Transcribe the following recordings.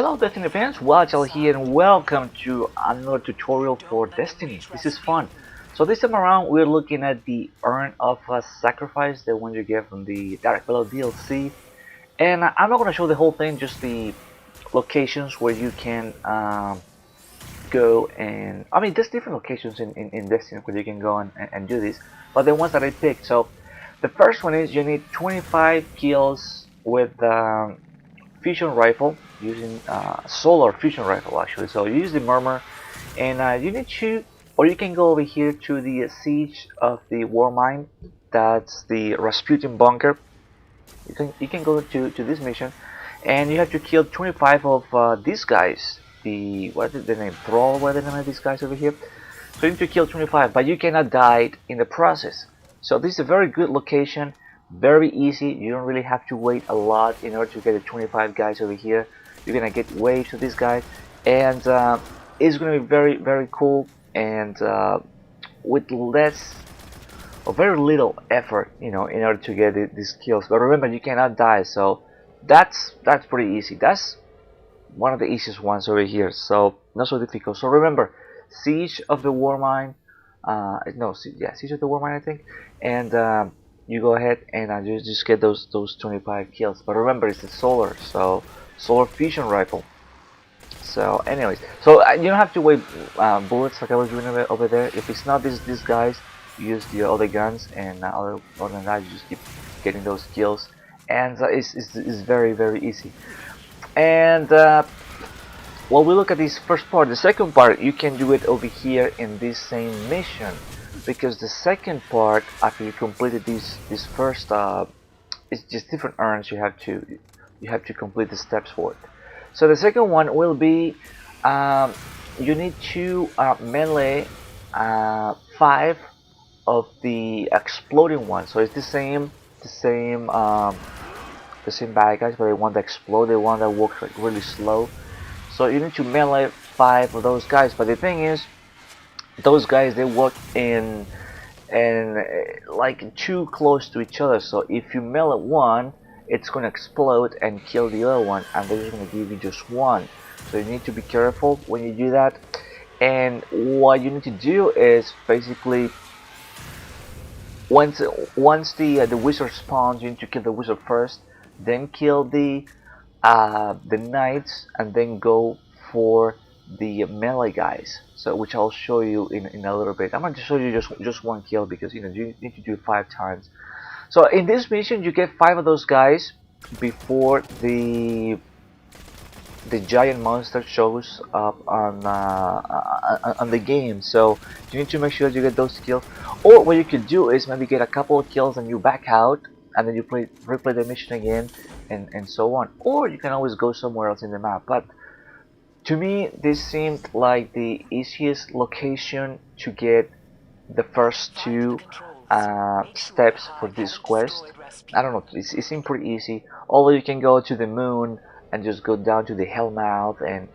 Hello Destiny fans, Wajal here and welcome to another tutorial for Destiny. This is fun. So this time around we're looking at the Urn of Sacrifice, the one you get from the Direct Below DLC. And I'm not going to show the whole thing, just the locations where you can go and... I mean, there's different locations in Destiny where you can go and do this, but the ones that I picked. So the first one is you need 25 kills with fusion rifle, using solar fusion rifle actually. So you use the murmur, and you need to, or you can go over here to the siege of the war mine. That's the Rasputin bunker. You can go to this mission, and you have to kill 25 of these guys. The what is the name? Thrall. What are the name of these guys over here? So you need to kill 25, but you cannot die in the process. So this is a very good location. Very easy. You don't really have to wait a lot in order to get the 25 guys over here. You're gonna get waves to these guys, and it's gonna be very cool, and with less or very little effort, you know, in order to get these kills. But remember, you cannot die, so that's pretty easy. That's one of the easiest ones over here, so not so difficult. So remember, siege of the war mine. No, yeah, siege of the war mine, I think, and you go ahead and you just get those 25 kills. But remember, it's a solar, so solar fusion rifle. So anyways, so you don't have to wait bullets like I was doing over there. If it's not these guys, you use the other guns, and other than that, you just keep getting those kills, and it's very easy. And well, we look at this first part. The second part, you can do it over here in this same mission, because the second part, after you completed this first, it's just different urns you have to complete the steps for it. So the second one will be you need to melee 5 of the exploding ones. So it's the same bad guys, but the one that explode, the one that walks like really slow. So you need to melee 5 of those guys. But the thing is, those guys, they work in like too close to each other. So if you melee one, it's gonna explode and kill the other one, and they're just gonna give you just one. So you need to be careful when you do that. And what you need to do is basically, once the wizard spawns, you need to kill the wizard first, then kill the knights, and then go for the melee guys. So which I'll show you in a little bit. I'm going to show you just one kill, because you know you need to do it 5 times. So in this mission, you get 5 of those guys before the giant monster shows up on the game. So you need to make sure that you get those kills. Or what you could do is maybe get a couple of kills and you back out, and then you replay the mission again, and so on. Or you can always go somewhere else in the map. But to me, this seemed like the easiest location to get the first 2 steps for this quest. I don't know, it seemed pretty easy. Although you can go to the moon and just go down to the Hellmouth, and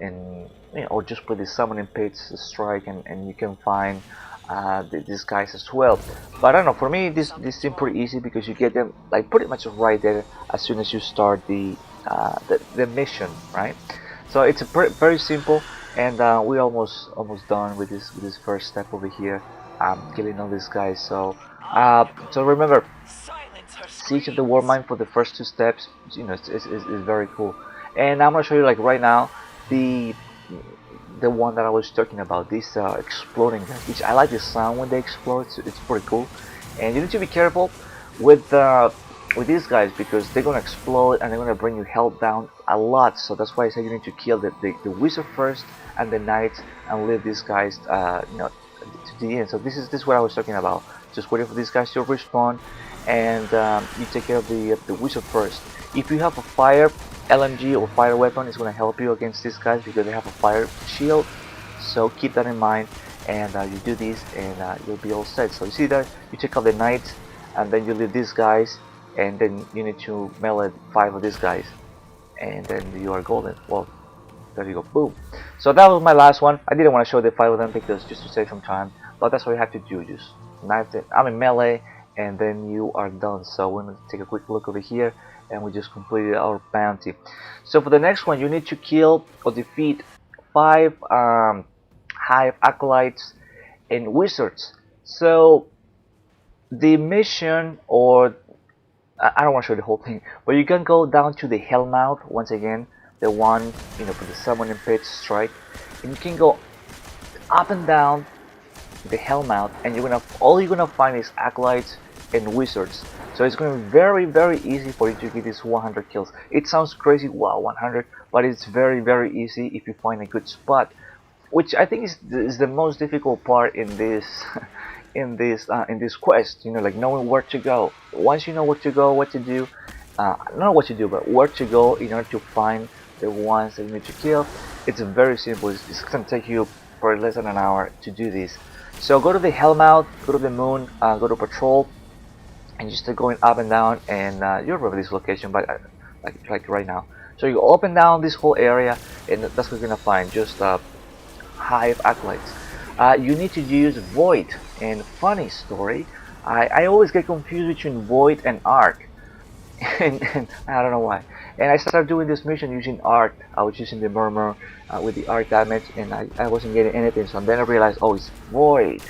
you know, or just put the summoning pits strike, and you can find these guys as well. But I don't know, for me this seemed pretty easy, because you get them like pretty much right there as soon as you start the mission, right? So it's very simple, and we're almost done with this first step over here, killing all these guys. So so remember, siege of the war mine for the first 2 steps. You know, it's very cool. And I'm gonna show you, like right now, the one that I was talking about, this exploding guy, which I like the sound when they explode. It's pretty cool. And you need to be careful with these guys, because they're gonna explode and they're gonna bring your health down a lot. So that's why I say you need to kill the wizard first and the knights, and leave these guys you know, to the end. So this is what I was talking about. Just waiting for these guys to respawn, and you take care of the wizard first. If you have a fire LMG or fire weapon, it's going to help you against these guys, because they have a fire shield. So keep that in mind, and you do this, and you'll be all set. So you see that you take out the knights, and then you leave these guys, and then you need to melee 5 of these guys, and then you are golden. Well, there you go, boom. So that was my last one. I didn't want to show the 5 of them, because just to save some time, but that's what you have to do. Just knife it, I mean melee, and then you are done. So we're going to take a quick look over here, and we just completed our bounty. So for the next one, you need to kill or defeat 5 hive acolytes and wizards. So the mission, or I don't want to show the whole thing, but you can go down to the Hellmouth once again, the one, for the summoning pit strike, and you can go up and down the Hellmouth, and all you're gonna find is acolytes and wizards. So it's gonna be very easy for you to get these 100 kills. It sounds crazy, wow, 100, but it's very easy if you find a good spot, which I think is the most difficult part in this in this quest. Like knowing where to go. Once you know where to go, what to do, not what to do, but where to go in order to find the ones that you need to kill. It's very simple. It's gonna take you for less than an hour to do this. So go to the Hellmouth, go to the moon, go to patrol, and just start going up and down, and you'll remember this location, but like right now. So you go up and down this whole area, and that's what you're gonna find. Just hive acolytes. You need to use Void. And funny story, I always get confused between Void and Arc, and I don't know why. And I started doing this mission using Arc. I was using the Murmur with the Arc damage, and I wasn't getting anything. So then I realized, oh, it's Void.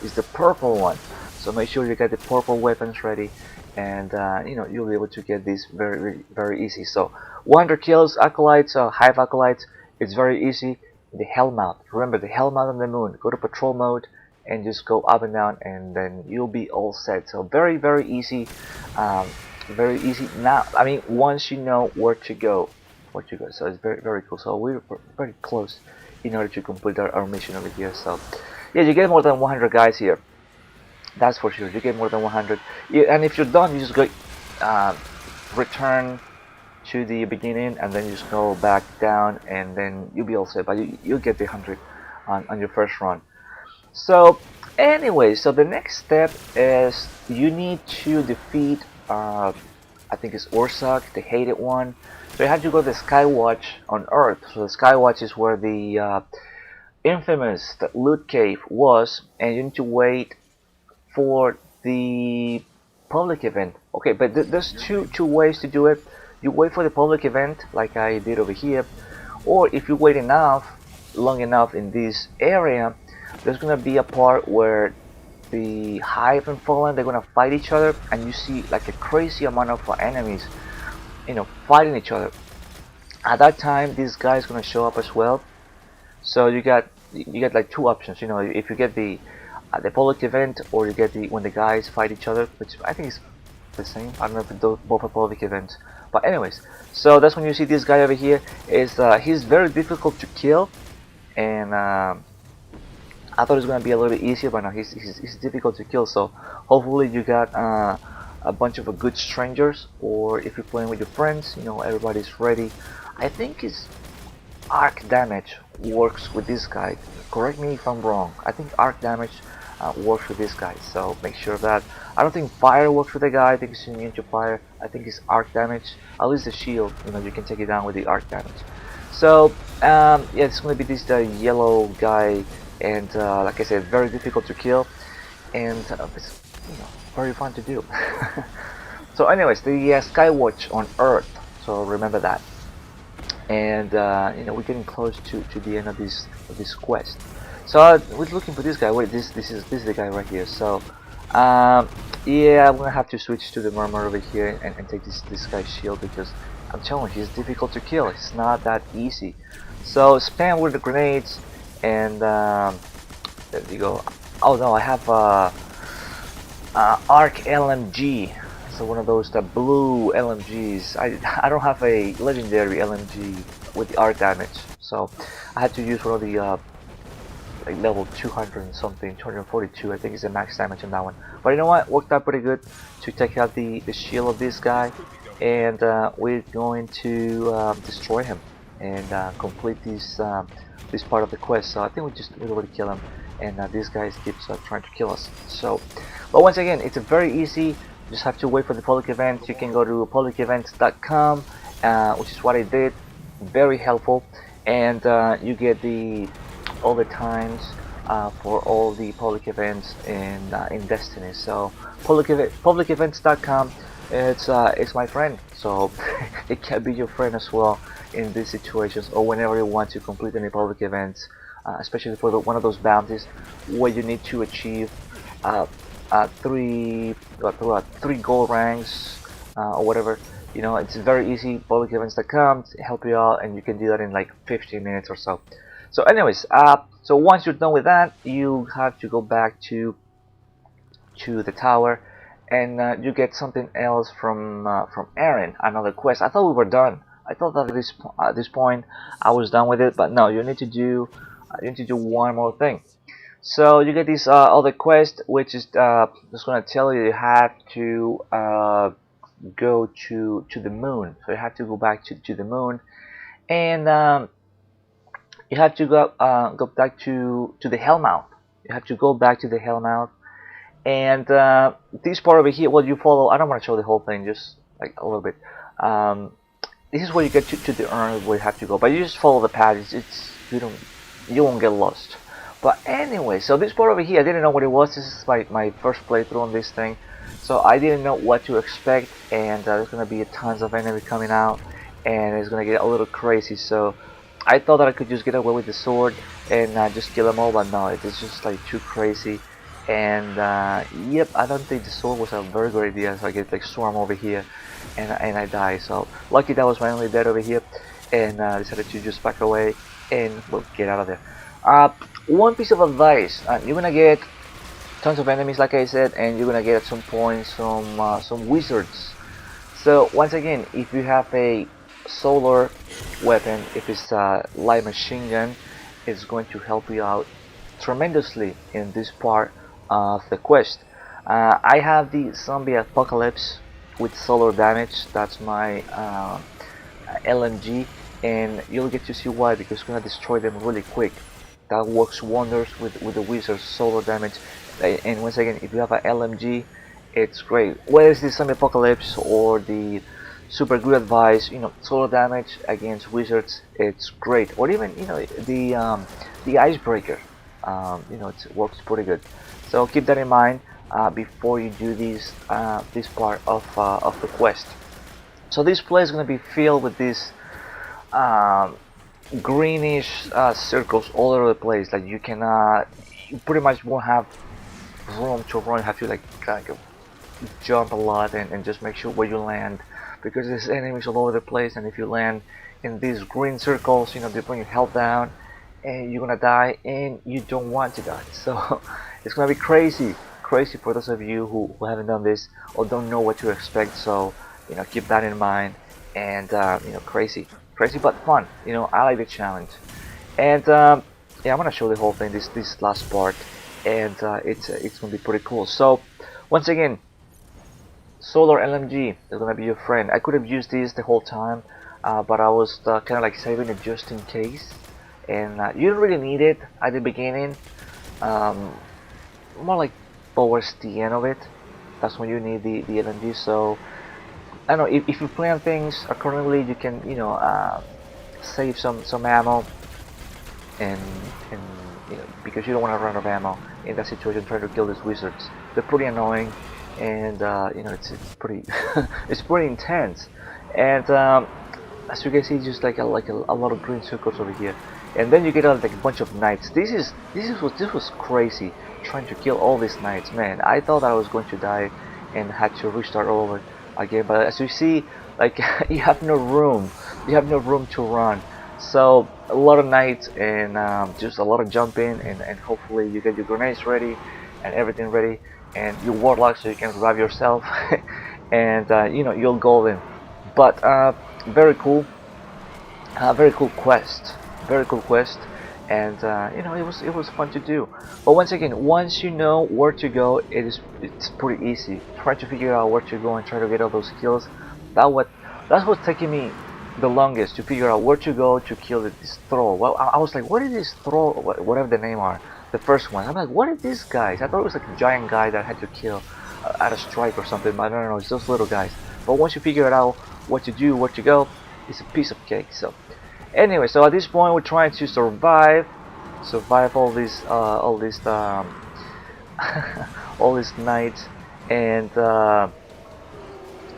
It's the purple one. So make sure you get the purple weapons ready, and you'll be able to get this very easy. So 100 kills, acolytes, hive acolytes. It's very easy. The Hellmouth. Remember the Hellmouth on the moon. Go to patrol mode and just go up and down, and then you'll be all set. So very easy. Very easy. Now, I mean, once you know where to go. So it's very cool. So we're very close in order to complete our mission over here. So yeah, you get more than 100 guys here. That's for sure. You get more than 100. Yeah, and if you're done, you just go return to the beginning, and then you just go back down, and then you'll be all set. But you'll get the 100 on your first run. So anyway, so the next step is you need to defeat I think it's Ursak, the hated one. So you have to go to the Skywatch on Earth. So the Skywatch is where the infamous loot cave was, and you need to wait for the public event. Okay, but there's two ways to do it. You wait for the public event, like I did over here, or if you wait long enough in this area, there's gonna be a part where the Hive and Fallen, they're gonna fight each other, and you see like a crazy amount of enemies, fighting each other. At that time, this guy is gonna show up as well. So you get like two options. If you get the public event, or you get when the guys fight each other, which I think is the same. I don't know if both are public events, but anyways. So that's when you see this guy over here. He's very difficult to kill, and I thought it was gonna be a little bit easier, but no, he's difficult to kill. So hopefully you got a bunch of good strangers, or if you're playing with your friends, everybody's ready. I think his arc damage works with this guy. Correct me if I'm wrong. I think arc damage works with this guy, so make sure of that. I don't think fire works with the guy. I think he's immune to fire. I think his arc damage, at least the shield, you can take it down with the arc damage. So yeah, it's gonna be this yellow guy, and like I said, very difficult to kill, and it's very fun to do. So anyways, the Skywatch on Earth, so remember that. And we're getting close to the end of this quest. So we're looking for this guy. Wait, this is the guy right here. So yeah, I'm gonna have to switch to the Murmur over here and take this guy's shield, because I'm telling you, he's difficult to kill. It's not that easy. So spam with the grenades, and there you go. Oh no, I have Arc LMG. So one of those blue LMGs. I don't have a legendary LMG with the arc damage, so I had to use one of the like level 200 and something, 242 I think is the max damage on that one. But you know what, worked out pretty good to take out the shield of this guy, and we're going to destroy him and complete this part of the quest. So I think we already kill him, and this guy keeps trying to kill us. So, but once again, it's a very easy. Just have to wait for the public event. You can go to publicevents.com, which is what I did. Very helpful, and you get all the times for all the public events in Destiny. So publicevents.com, It's my friend, so it can be your friend as well in these situations, or whenever you want to complete any public events, especially for one of those bounties where you need to achieve uh, three gold ranks or whatever. You know, it's very easy. Public events that come help you out, and you can do that in like 15 minutes or so. So, anyways, so once you're done with that, you have to go back to the tower, and you get something else from Aaron, another quest. I thought we were done. I thought that at this point I was done with it, but no, you need to do one more thing. So you get this other quest, which is just gonna tell you have to go to the moon. So you have to go back to the moon, and you have to go back to the Hellmouth. You have to go back to the Hellmouth, and this part over here, well, you follow. I don't want to show the whole thing, just like a little bit. This is where you get to the urn where you have to go, but you just follow the path. You won't get lost. But anyway, so this part over here, I didn't know what it was. This is my first playthrough on this thing, so I didn't know what to expect, and there's gonna be tons of enemies coming out, and it's gonna get a little crazy. So I thought that I could just get away with the sword and just kill them all, but no, it's just like too crazy. And yep, I don't think the sword was a very good idea. So I get like swarm over here, and I die. So lucky that was my only death over here, and decided to just back away and well, get out of there. One piece of advice: you're gonna get tons of enemies, like I said, and you're gonna get at some point some wizards. So once again, if you have a solar weapon, if it's a light machine gun, it's going to help you out tremendously in this part of the quest. I have the zombie apocalypse with solar damage. That's my LMG, and you'll get to see why, because it's gonna destroy them really quick. That works wonders with the wizard's solar damage. And once again, if you have a LMG, it's great. Whether it's the zombie apocalypse or the super good advice, you know, solar damage against wizards, it's great. Or even, you know, the icebreaker, you know, it works pretty good. So keep that in mind before you do this part of the quest. So this place is going to be filled with these greenish circles all over the place. Like you pretty much won't have room to run. You have to like kind of jump a lot and just make sure where you land, because there's enemies all over the place, and if you land in these green circles, you know, they bring your health down and you're gonna die, and you don't want to die. So it's gonna be crazy for those of you who haven't done this or don't know what to expect. So you know, keep that in mind. And you know, crazy but fun. You know, I like the challenge. And yeah, I'm gonna show the whole thing, this last part, and it's gonna be pretty cool. So once again, solar LMG is gonna be your friend. I could have used this the whole time, but I was kind of like saving it just in case. And you don't really need it at the beginning. More like towards the end of it, that's when you need the LMG. So I don't know, if you plan things accordingly, you can, you know, save some ammo, and you know, because you don't want to run out of ammo in that situation trying to kill these wizards. They're pretty annoying, and you know, it's pretty it's pretty intense. And as you can see, just like a lot of green circles over here, and then you get like a bunch of knights. This was crazy trying to kill all these knights, man. I thought I was going to die and had to restart all over again, but as you see, like you have no room to run. So a lot of knights, and just a lot of jumping, and hopefully you get your grenades ready and everything ready, and your warlock, so you can revive yourself. And you know, you're golden. But very cool quest, and you know, it was fun to do. But once again, once you know where to go, it's pretty easy. Try to figure out where to go and try to get all those kills. That's what's taking me the longest, to figure out where to go to kill this troll. Well, I was like, what is this troll, whatever the name are, the first one. I'm like, what are these guys? I thought it was like a giant guy that I had to kill at a strike or something, but I don't know, it's those little guys. But once you figure it out what to do, where to go, it's a piece of cake. So anyway, so at this point we're trying to survive all these all these nights, and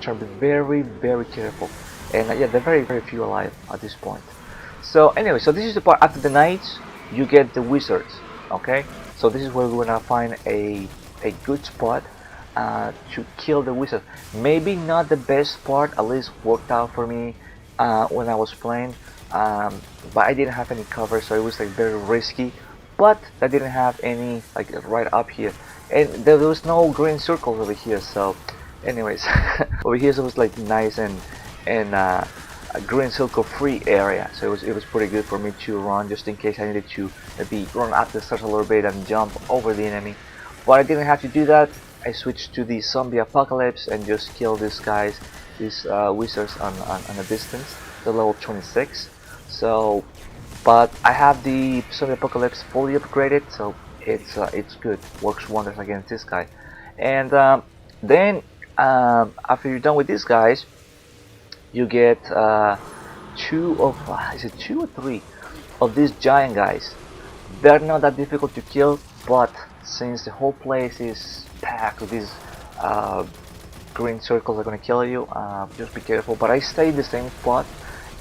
try to be very, very careful. And yeah, they're very, very few alive at this point. So anyway, so this is the part after the knights, you get the wizards. Okay, so this is where we're gonna find a good spot to kill the wizard. Maybe not the best part, at least worked out for me when I was playing. But I didn't have any cover, so it was like very risky. But I didn't have any like right up here, and there was no green circles over here. So, anyways, over here it was like nice and a green circle free area. So it was pretty good for me to run just in case I needed to maybe run up the stairs a little bit and jump over the enemy. But I didn't have to do that. I switched to the zombie apocalypse and just kill these guys, these wizards on a distance, the level 26. So, but I have the zombie apocalypse fully upgraded, so it's good, works wonders against this guy. And then after you're done with these guys, you get two of is it two or three of these giant guys. They're not that difficult to kill, but since the whole place is packed with these uh, green circles are gonna kill you, just be careful. But I stayed in the same spot,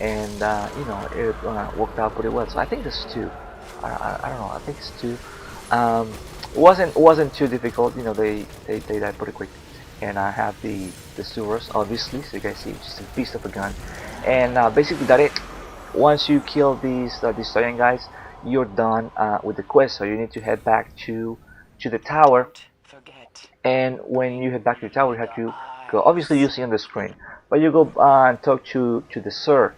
and you know, it worked out pretty well. So I think there's two. I don't know. I think it's two. Um, wasn't too difficult. You know, they died pretty quick. And I have the sewers, obviously. So you guys see, just a beast of a gun. And basically that it. Once you kill these giant guys, you're done with the quest. So you need to head back to the tower. And when you head back to the tower, you have to go. Obviously, you see on the screen, but you go and talk to the sir.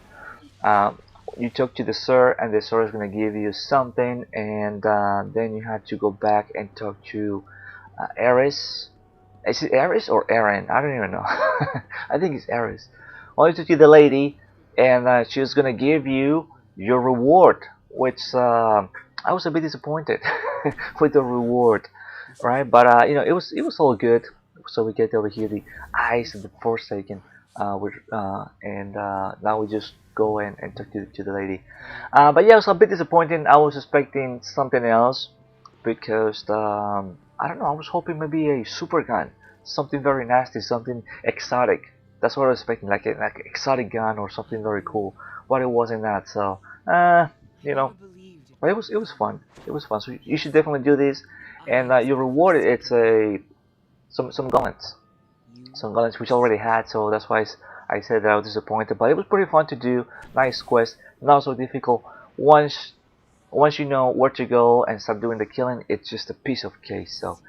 Um, you talk to the sir, and the sir is gonna give you something, and then you have to go back and talk to Eris. Is it Eris or Aaron? I don't even know. I think it's Eris. Well, you talk to the lady, and she's gonna give you your reward, which I was a bit disappointed with the reward, right? But you know, it was all good. So we get over here the eyes of the Forsaken, and now we just go and talk to the lady. But yeah, it was a bit disappointing. I was expecting something else because I don't know. I was hoping maybe a super gun, something very nasty, something exotic. That's what I was expecting, like an exotic gun or something very cool. But it wasn't that. So you know, but it was fun. It was fun. So you should definitely do this, and your reward it's a some gauntlets, which I already had. So that's why I said that I was disappointed. But it was pretty fun to do. Nice quest, not so difficult. Once you know where to go and start doing the killing, it's just a piece of cake. So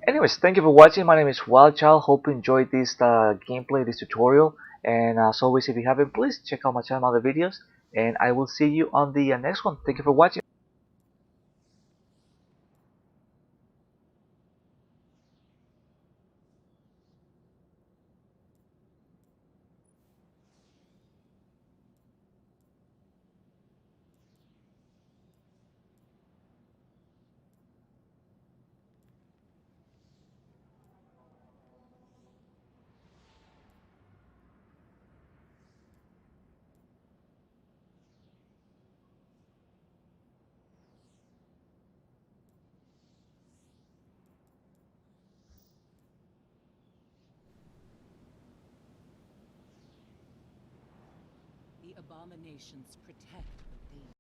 anyways, thank you for watching. My name is Wildchild. Hope you enjoyed this gameplay, this tutorial. And as always, if you haven't, please check out my channel, other videos. And I will see you on the next one. Thank you for watching. The abominations protect the faith.